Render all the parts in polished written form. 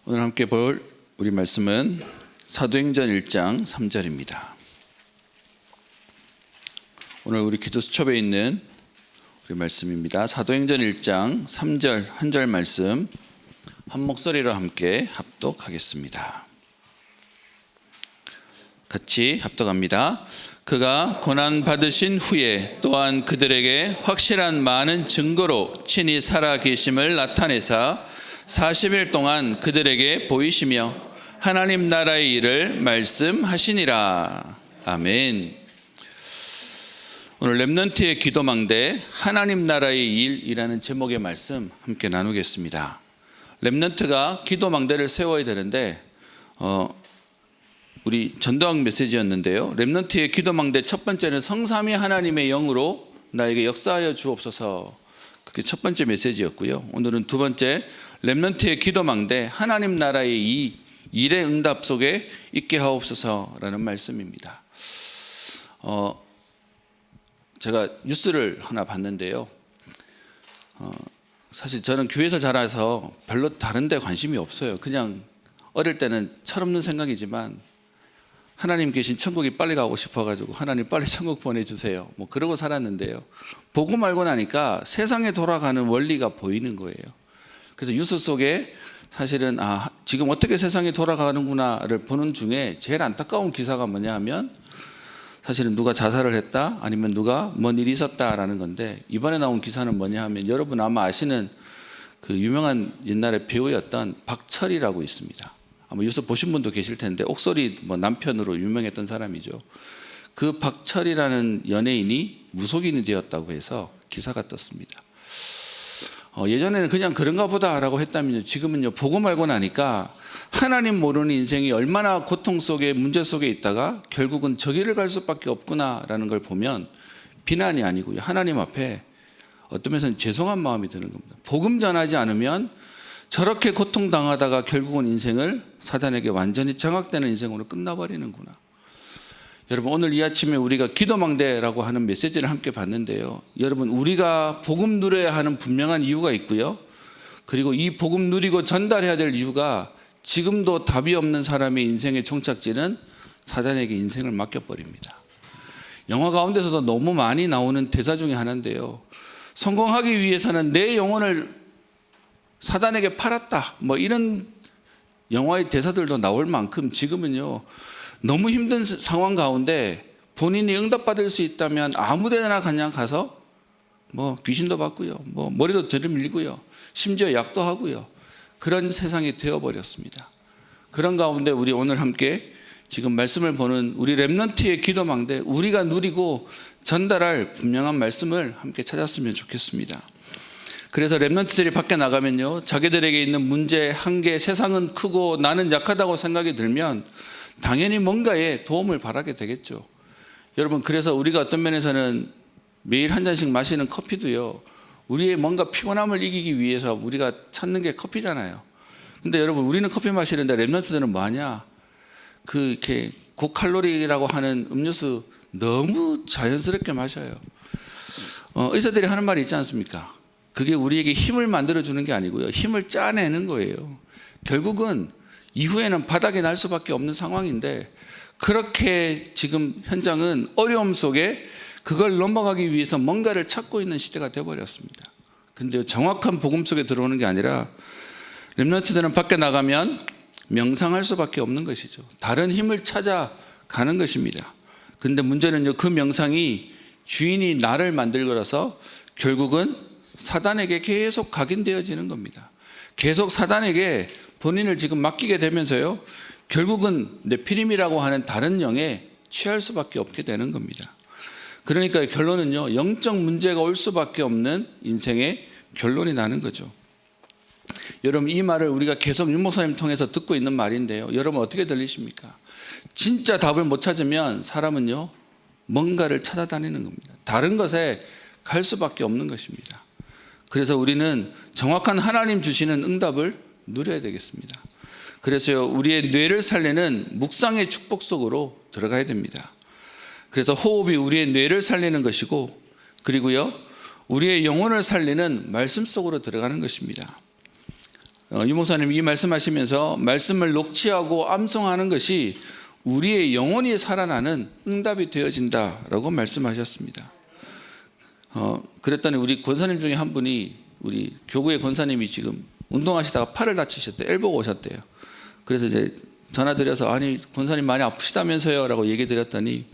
오늘 함께 볼 우리 말씀은 사도행전 1장 3절입니다. 오늘 우리 기도 수첩에 있는 우리 말씀입니다. 사도행전 1장 3절 한 절 말씀 한 목소리로 함께 합독하겠습니다. 같이 합독합니다. 그가 고난 받으신 후에 또한 그들에게 확실한 많은 증거로 친히 살아 계심을 나타내사 40일 동안 그들에게 보이시며 하나님 나라의 일을 말씀하시니라. 아멘. 오늘 렘넌트의 기도망대 하나님 나라의 일이라는 제목의 말씀 함께 나누겠습니다. 렘넌트가 기도망대를 세워야 되는데 우리 전도학 메시지였는데요. 렘넌트의 기도망대 첫 번째는 성삼위 하나님의 영으로 나에게 역사하여 주옵소서. 그게 첫 번째 메시지였고요. 오늘은 두 번째 렘넌트의 기도망대 하나님 나라의 이 일의 응답 속에 있게 하옵소서라는 말씀입니다. 제가 뉴스를 하나 봤는데요. 사실 저는 교회에서 자라서 별로 다른 데 관심이 없어요. 그냥 어릴 때는 철없는 생각이지만 하나님 계신 천국이 빨리 가고 싶어가지고 하나님 빨리 천국 보내주세요. 뭐 그러고 살았는데요. 보고 말고 나니까 세상에 돌아가는 원리가 보이는 거예요. 그래서 뉴스 속에 사실은 지금 어떻게 세상이 돌아가는구나를 보는 중에 제일 안타까운 기사가 뭐냐 하면 사실은 누가 자살을 했다 아니면 누가 뭔 일이 있었다라는 건데, 이번에 나온 기사는 뭐냐 하면 여러분 아마 아시는 그 유명한 옛날에 배우였던 박철이라고 있습니다. 아마 뉴스 보신 분도 계실 텐데 옥소리 남편으로 유명했던 사람이죠. 그 박철이라는 연예인이 무속인이 되었다고 해서 기사가 떴습니다. 예전에는 그냥 그런가 보다라고 했다면요, 지금은요 보고 말고 나니까 하나님 모르는 인생이 얼마나 고통 속에 문제 속에 있다가 결국은 저 길을 갈 수밖에 없구나라는 걸 보면 비난이 아니고요, 하나님 앞에 어떤 면에서는 죄송한 마음이 드는 겁니다. 복음 전하지 않으면 저렇게 고통당하다가 결국은 인생을 사단에게 완전히 장악되는 인생으로 끝나버리는구나. 여러분 오늘 이 아침에 우리가 기도망대라고 하는 메시지를 함께 봤는데요, 여러분 우리가 복음 누려야 하는 분명한 이유가 있고요, 그리고 이 복음 누리고 전달해야 될 이유가 지금도 답이 없는 사람의 인생의 종착지는 사단에게 인생을 맡겨버립니다. 영화 가운데서도 너무 많이 나오는 대사 중에 하나인데요, 성공하기 위해서는 내 영혼을 사단에게 팔았다 이런 영화의 대사들도 나올 만큼 지금은요 너무 힘든 상황 가운데 본인이 응답받을 수 있다면 아무 데나 그냥 가서 귀신도 받고요, 머리도 들이밀고요, 심지어 약도 하고요, 그런 세상이 되어버렸습니다. 그런 가운데 우리 오늘 함께 지금 말씀을 보는 우리 렘넌트의 기도망대, 우리가 누리고 전달할 분명한 말씀을 함께 찾았으면 좋겠습니다. 그래서 렘넌트들이 밖에 나가면요, 자기들에게 있는 문제, 한계, 세상은 크고 나는 약하다고 생각이 들면 당연히 뭔가에 도움을 바라게 되겠죠. 여러분 그래서 우리가 어떤 면에서는 매일 한 잔씩 마시는 커피도요, 우리의 뭔가 피곤함을 이기기 위해서 우리가 찾는 게 커피잖아요. 근데 여러분 우리는 커피 마시는데 렘넌트들은 뭐하냐, 이렇게 고칼로리라고 하는 음료수 너무 자연스럽게 마셔요. 의사들이 하는 말이 있지 않습니까? 그게 우리에게 힘을 만들어주는 게 아니고요, 힘을 짜내는 거예요. 결국은 이후에는 바닥에 날 수밖에 없는 상황인데, 그렇게 지금 현장은 어려움 속에 그걸 넘어가기 위해서 뭔가를 찾고 있는 시대가 되어버렸습니다. 근데 정확한 복음 속에 들어오는 게 아니라 렘넌트들은 밖에 나가면 명상할 수밖에 없는 것이죠. 다른 힘을 찾아가는 것입니다. 근데 문제는요, 그 명상이 주인이 나를 만들고라서 결국은 사단에게 계속 각인되어지는 겁니다. 계속 사단에게 본인을 지금 맡기게 되면서요, 결국은 네피림이라고 하는 다른 영에 취할 수밖에 없게 되는 겁니다. 그러니까 결론은요, 영적 문제가 올 수밖에 없는 인생의 결론이 나는 거죠. 여러분 이 말을 우리가 계속 윤 목사님 통해서 듣고 있는 말인데요, 여러분 어떻게 들리십니까? 진짜 답을 못 찾으면 사람은요 뭔가를 찾아다니는 겁니다. 다른 것에 갈 수밖에 없는 것입니다. 그래서 우리는 정확한 하나님 주시는 응답을 누려야 되겠습니다. 그래서요 우리의 뇌를 살리는 묵상의 축복 속으로 들어가야 됩니다. 그래서 호흡이 우리의 뇌를 살리는 것이고, 그리고요 우리의 영혼을 살리는 말씀 속으로 들어가는 것입니다. 유목사님이 이 말씀하시면서 말씀을 녹취하고 암송하는 것이 우리의 영혼이 살아나는 응답이 되어진다라고 말씀하셨습니다. 그랬더니 우리 권사님 중에 한 분이 우리 교구의 권사님이 지금 운동하시다가 팔을 다치셨대요. 엘보가 오셨대요. 그래서 이제 전화드려서 아니 권사님 많이 아프시다면서요 라고 얘기 드렸더니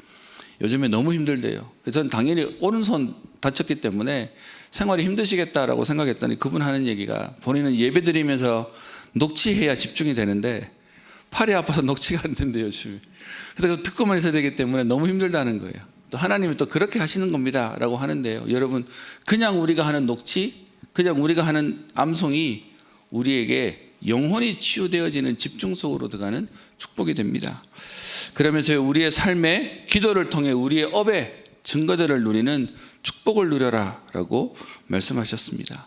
요즘에 너무 힘들대요. 그래서 저는 당연히 오른손 다쳤기 때문에 생활이 힘드시겠다라고 생각했더니 그분 하는 얘기가 본인은 예배 드리면서 녹취해야 집중이 되는데 팔이 아파서 녹취가 안 된대요 요즘에. 그래서 듣고만 있어야 되기 때문에 너무 힘들다는 거예요. 또 하나님이 또 그렇게 하시는 겁니다 라고 하는데요. 여러분 그냥 우리가 하는 녹취, 그냥 우리가 하는 암송이 우리에게 영혼이 치유되어지는 집중 속으로 들어가는 축복이 됩니다. 그러면서 우리의 삶에 기도를 통해 우리의 업의 증거들을 누리는 축복을 누려라 라고 말씀하셨습니다.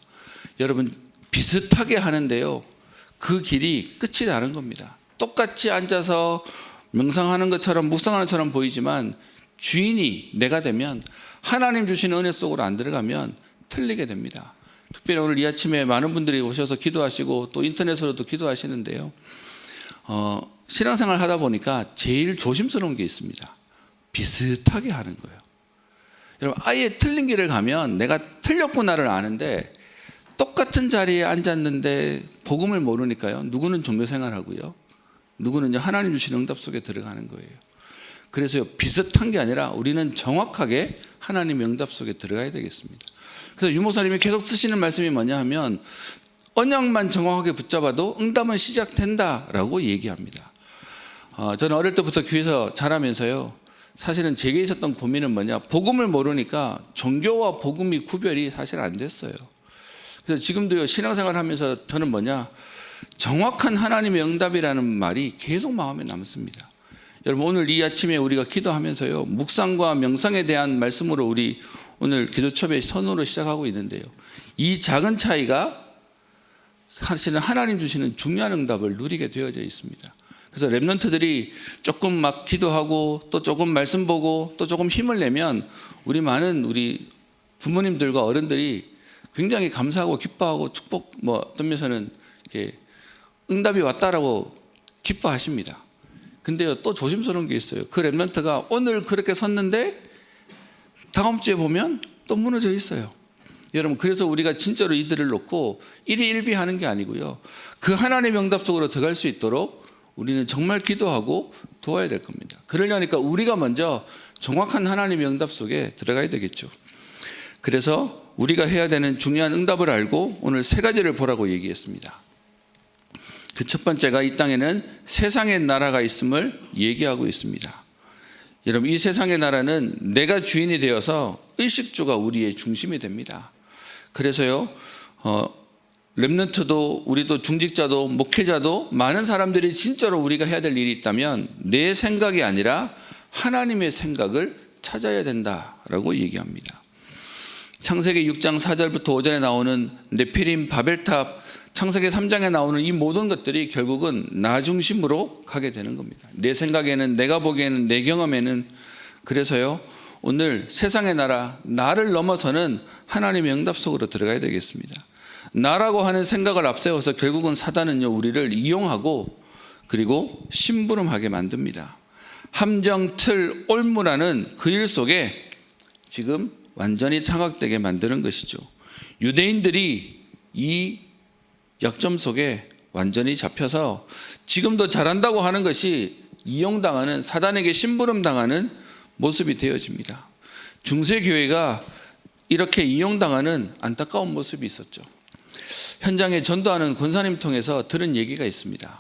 여러분 비슷하게 하는데요, 그 길이 끝이 나는 겁니다. 똑같이 앉아서 명상하는 것처럼 묵상하는 것처럼 보이지만 주인이 내가 되면, 하나님 주시는 은혜 속으로 안 들어가면 틀리게 됩니다. 특별히 오늘 이 아침에 많은 분들이 오셔서 기도하시고 또 인터넷으로도 기도하시는데요, 신앙생활 하다 보니까 제일 조심스러운 게 있습니다. 비슷하게 하는 거예요. 여러분 아예 틀린 길을 가면 내가 틀렸구나를 아는데 똑같은 자리에 앉았는데 복음을 모르니까요, 누구는 종교생활하고요, 누구는 하나님 주신 응답 속에 들어가는 거예요. 그래서 비슷한 게 아니라 우리는 정확하게 하나님의 응답 속에 들어가야 되겠습니다. 그래서 유목사님이 계속 쓰시는 말씀이 뭐냐 하면 언약만 정확하게 붙잡아도 응답은 시작된다라고 얘기합니다. 저는 어릴 때부터 교회에서 자라면서요, 사실은 제게 있었던 고민은 뭐냐, 복음을 모르니까 종교와 복음이 구별이 사실 안 됐어요. 그래서 지금도 신앙생활 하면서 저는 뭐냐, 정확한 하나님의 응답이라는 말이 계속 마음에 남습니다. 여러분 오늘 이 아침에 우리가 기도하면서요, 묵상과 명상에 대한 말씀으로 우리 오늘 기도첩의 선으로 시작하고 있는데요, 이 작은 차이가 사실은 하나님 주시는 중요한 응답을 누리게 되어져 있습니다. 그래서 랩런트들이 조금 막 기도하고 또 조금 말씀 보고 또 조금 힘을 내면 우리 많은 우리 부모님들과 어른들이 굉장히 감사하고 기뻐하고 축복, 어떤 면에서는 이렇게 응답이 왔다라고 기뻐하십니다. 근데요, 또 조심스러운 게 있어요. 그 랩런트가 오늘 그렇게 섰는데 다음 주에 보면 또 무너져 있어요. 여러분 그래서 우리가 진짜로 이들을 놓고 일희일비하는 게 아니고요, 그 하나님의 응답 속으로 들어갈 수 있도록 우리는 정말 기도하고 도와야 될 겁니다. 그러려니까 우리가 먼저 정확한 하나님의 응답 속에 들어가야 되겠죠. 그래서 우리가 해야 되는 중요한 응답을 알고 오늘 세 가지를 보라고 얘기했습니다. 그 첫 번째가 이 땅에는 세상의 나라가 있음을 얘기하고 있습니다. 여러분 이 세상의 나라는 내가 주인이 되어서 의식주가 우리의 중심이 됩니다. 그래서요, 렘넌트도 우리도 중직자도 목회자도 많은 사람들이 진짜로 우리가 해야 될 일이 있다면 내 생각이 아니라 하나님의 생각을 찾아야 된다라고 얘기합니다. 창세기 6장 4절부터 5절에 나오는 네피림, 바벨탑, 창세기 3장에 나오는 이 모든 것들이 결국은 나 중심으로 가게 되는 겁니다. 내 생각에는, 내가 보기에는, 내 경험에는. 그래서요, 오늘 세상의 나라, 나를 넘어서는 하나님의 응답 속으로 들어가야 되겠습니다. 나라고 하는 생각을 앞세워서 결국은 사단은요, 우리를 이용하고 그리고 심부름하게 만듭니다. 함정, 틀, 올무라는 그 일 속에 지금 완전히 장악되게 만드는 것이죠. 유대인들이 이 약점 속에 완전히 잡혀서 지금도 잘한다고 하는 것이 이용당하는, 사단에게 심부름당하는 모습이 되어집니다. 중세교회가 이렇게 이용당하는 안타까운 모습이 있었죠. 현장에 전도하는 권사님 통해서 들은 얘기가 있습니다.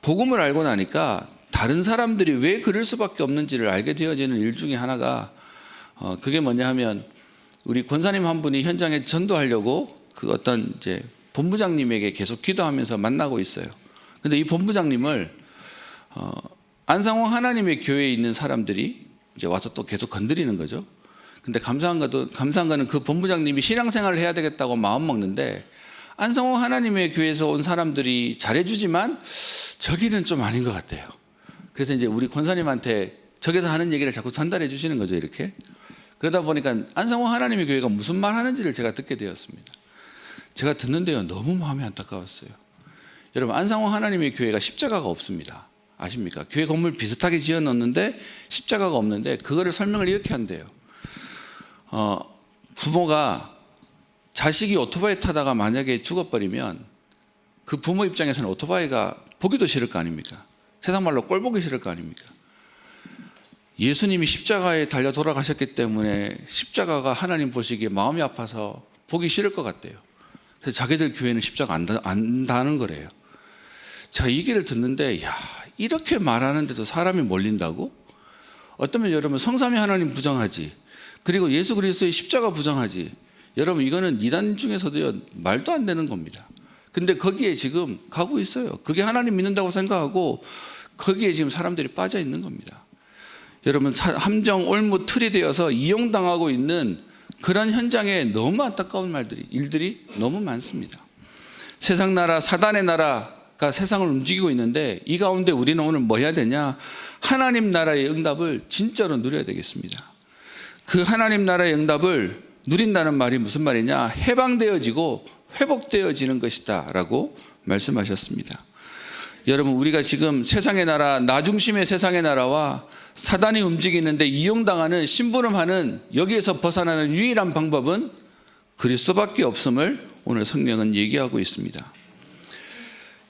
복음을 알고 나니까 다른 사람들이 왜 그럴 수밖에 없는지를 알게 되어지는 일 중에 하나가 그게 뭐냐 하면, 우리 권사님 한 분이 현장에 전도하려고 그 어떤 이제 본부장님에게 계속 기도하면서 만나고 있어요. 근데 이 본부장님을 안상홍 하나님의 교회에 있는 사람들이 이제 와서 또 계속 건드리는 거죠. 근데 감사한 거는 그 본부장님이 신앙생활을 해야 되겠다고 마음 먹는데 안상홍 하나님의 교회에서 온 사람들이 잘해주지만 저기는 좀 아닌 것 같아요. 그래서 이제 우리 권사님한테 저기서 하는 얘기를 자꾸 전달해 주시는 거죠, 이렇게. 그러다 보니까 안상홍 하나님의 교회가 무슨 말 하는지를 제가 듣게 되었습니다. 제가 듣는데요, 너무 마음이 안타까웠어요. 여러분, 안상홍 하나님의 교회가 십자가가 없습니다. 아십니까? 교회 건물 비슷하게 지어 놓는데 십자가가 없는데, 그거를 설명을 이렇게 한대요. 부모가 자식이 오토바이 타다가 만약에 죽어버리면 그 부모 입장에서는 오토바이가 보기도 싫을 거 아닙니까? 세상 말로 꼴 보기 싫을 거 아닙니까? 예수님이 십자가에 달려 돌아가셨기 때문에 십자가가 하나님 보시기에 마음이 아파서 보기 싫을 것 같대요. 그래서 자기들 교회는 십자가 안 다는 거래요. 제가 이 얘기를 듣는데, 야, 이렇게 말하는데도 사람이 몰린다고? 어쩌면 여러분, 성삼위 하나님 부정하지, 그리고 예수 그리스도의 십자가 부정하지, 여러분, 이거는 이단 중에서도요, 말도 안 되는 겁니다. 근데 거기에 지금 가고 있어요. 그게 하나님 믿는다고 생각하고 거기에 지금 사람들이 빠져 있는 겁니다. 여러분, 함정 올무 틀이 되어서 이용당하고 있는 그런 현장에 너무 안타까운 일들이 너무 많습니다. 세상 나라, 사단의 나라가 세상을 움직이고 있는데, 이 가운데 우리는 오늘 뭐 해야 되냐? 하나님 나라의 응답을 진짜로 누려야 되겠습니다. 그 하나님 나라의 응답을 누린다는 말이 무슨 말이냐? 해방되어지고 회복되어지는 것이다 라고 말씀하셨습니다. 여러분, 우리가 지금 세상의 나라, 나 중심의 세상의 나라와 사단이 움직이는데 이용당하는, 심부름하는, 여기에서 벗어나는 유일한 방법은 그리스도밖에 없음을 오늘 성령은 얘기하고 있습니다.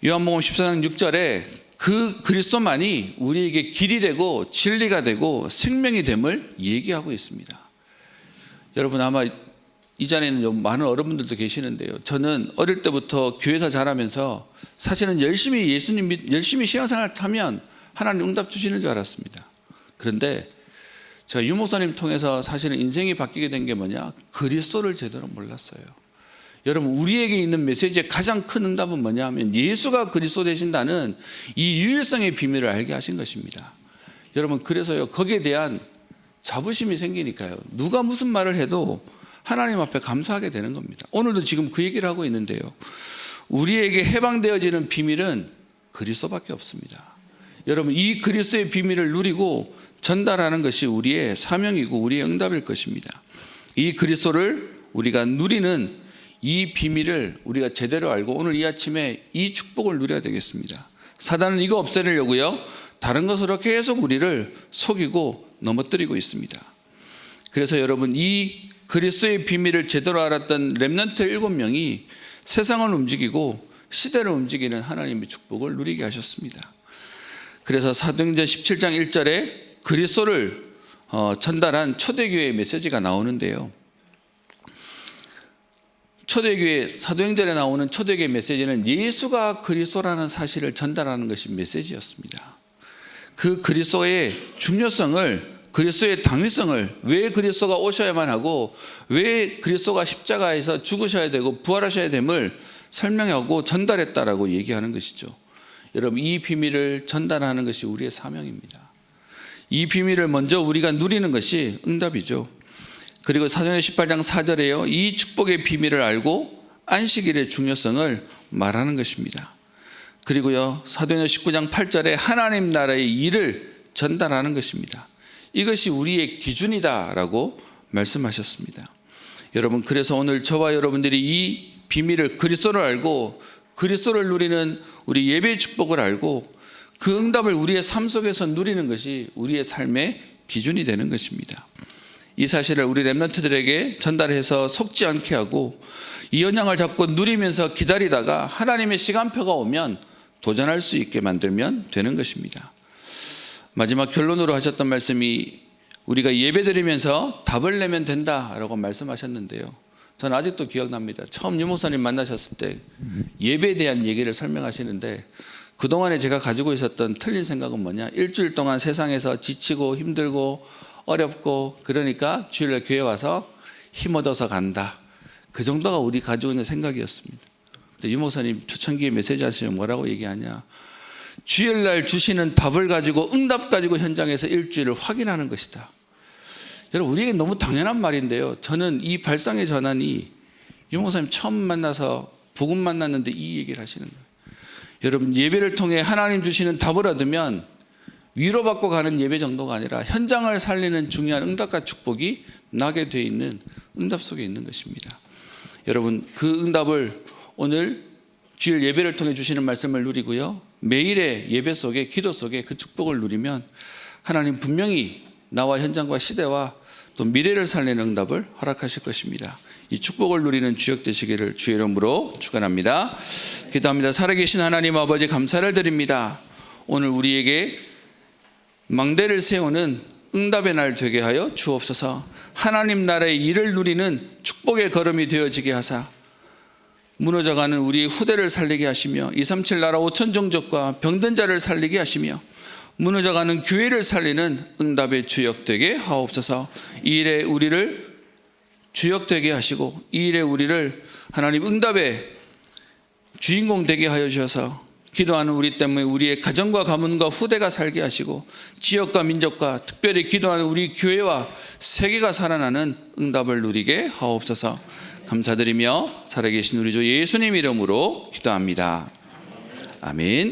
요한복음 14장 6절에 그 그리스도만이 우리에게 길이 되고 진리가 되고 생명이 됨을 얘기하고 있습니다. 여러분, 아마 이 자리에는 많은 어른분들도 계시는데요, 저는 어릴 때부터 교회에서 자라면서 사실은 열심히 신앙생활 하면 하나님 응답 주시는 줄 알았습니다. 그런데 제가 유 목사님 통해서 사실은 인생이 바뀌게 된 게 뭐냐? 그리스도를 제대로 몰랐어요. 여러분, 우리에게 있는 메시지의 가장 큰 응답은 뭐냐 하면 예수가 그리스도 되신다는 이 유일성의 비밀을 알게 하신 것입니다. 여러분, 그래서요, 거기에 대한 자부심이 생기니까요, 누가 무슨 말을 해도 하나님 앞에 감사하게 되는 겁니다. 오늘도 지금 그 얘기를 하고 있는데요, 우리에게 해방되어지는 비밀은 그리스도밖에 없습니다. 여러분, 이 그리스도의 비밀을 누리고 전달하는 것이 우리의 사명이고 우리의 응답일 것입니다. 이 그리스도를 우리가 누리는 이 비밀을 우리가 제대로 알고 오늘 이 아침에 이 축복을 누려야 되겠습니다. 사단은 이거 없애려고요, 다른 것으로 계속 우리를 속이고 넘어뜨리고 있습니다. 그래서 여러분, 이 그리스도의 비밀을 제대로 알았던 렘넌트 7명이 세상을 움직이고 시대를 움직이는 하나님의 축복을 누리게 하셨습니다. 그래서 사도행전 17장 1절에 그리스도를 전달한 초대교회의 메시지가 나오는데요, 초대교회, 사도행전에 나오는 초대교회 메시지는 예수가 그리스도라는 사실을 전달하는 것이 메시지였습니다. 그 그리스도의 중요성을, 그리스도의 당위성을, 왜 그리스도가 오셔야만 하고 왜 그리스도가 십자가에서 죽으셔야 되고 부활하셔야 됨을 설명하고 전달했다라고 얘기하는 것이죠. 여러분, 이 비밀을 전달하는 것이 우리의 사명입니다. 이 비밀을 먼저 우리가 누리는 것이 응답이죠. 그리고 사도행전 18장 4절에요, 이 축복의 비밀을 알고 안식일의 중요성을 말하는 것입니다. 그리고요, 사도행전 19장 8절에 하나님 나라의 일을 전달하는 것입니다. 이것이 우리의 기준이다라고 말씀하셨습니다. 여러분, 그래서 오늘 저와 여러분들이 이 비밀을, 그리스도를 알고 그리스도를 누리는 우리 예배의 축복을 알고 그 응답을 우리의 삶 속에서 누리는 것이 우리의 삶의 기준이 되는 것입니다. 이 사실을 우리 렘넌트들에게 전달해서 속지 않게 하고 이 영향을 잡고 누리면서 기다리다가 하나님의 시간표가 오면 도전할 수 있게 만들면 되는 것입니다. 마지막 결론으로 하셨던 말씀이 우리가 예배드리면서 답을 내면 된다라고 말씀하셨는데요, 저는 아직도 기억납니다. 처음 유 목사님 만나셨을 때 예배에 대한 얘기를 설명하시는데, 그동안에 제가 가지고 있었던 틀린 생각은 뭐냐, 일주일 동안 세상에서 지치고 힘들고 어렵고 그러니까 주일날 교회 와서 힘 얻어서 간다, 그 정도가 우리 가지고 있는 생각이었습니다. 근데 유 목사님 초창기에 메시지 하시면 뭐라고 얘기하냐, 주일날 주시는 답을 가지고, 응답 가지고 현장에서 일주일을 확인하는 것이다. 여러분, 우리에게 너무 당연한 말인데요, 저는 이 발상의 전환이 유 목사님 처음 만나서 복음 만났는데 이 얘기를 하시는 거예요. 여러분, 예배를 통해 하나님 주시는 답을 얻으면 위로받고 가는 예배 정도가 아니라 현장을 살리는 중요한 응답과 축복이 나게 돼 있는 응답 속에 있는 것입니다. 여러분 그 응답을 오늘 주일 예배를 통해 주시는 말씀을 누리고요, 매일의 예배 속에 기도 속에 그 축복을 누리면 하나님 분명히 나와 현장과 시대와 또 미래를 살리는 응답을 허락하실 것입니다. 이 축복을 누리는 주역 되시기를 주의 이름으로 축원합니다. 기도합니다. 살아계신 하나님 아버지 감사를 드립니다. 오늘 우리에게 망대를 세우는 응답의 날 되게 하여 주옵소서. 하나님 나라의 일을 누리는 축복의 걸음이 되어지게 하사 무너져가는 우리 후대를 살리게 하시며 237 나라 5천 종족과 병든 자를 살리게 하시며 무너져가는 교회를 살리는 응답의 주역 되게 하옵소서. 이 일에 우리를 주역 되게 하시고 이 일에 우리를 하나님 응답의 주인공 되게 하여 주셔서 기도하는 우리 때문에 우리의 가정과 가문과 후대가 살게 하시고 지역과 민족과 특별히 기도하는 우리 교회와 세계가 살아나는 응답을 누리게 하옵소서. 감사드리며 살아계신 우리 주 예수님 이름으로 기도합니다. 아멘.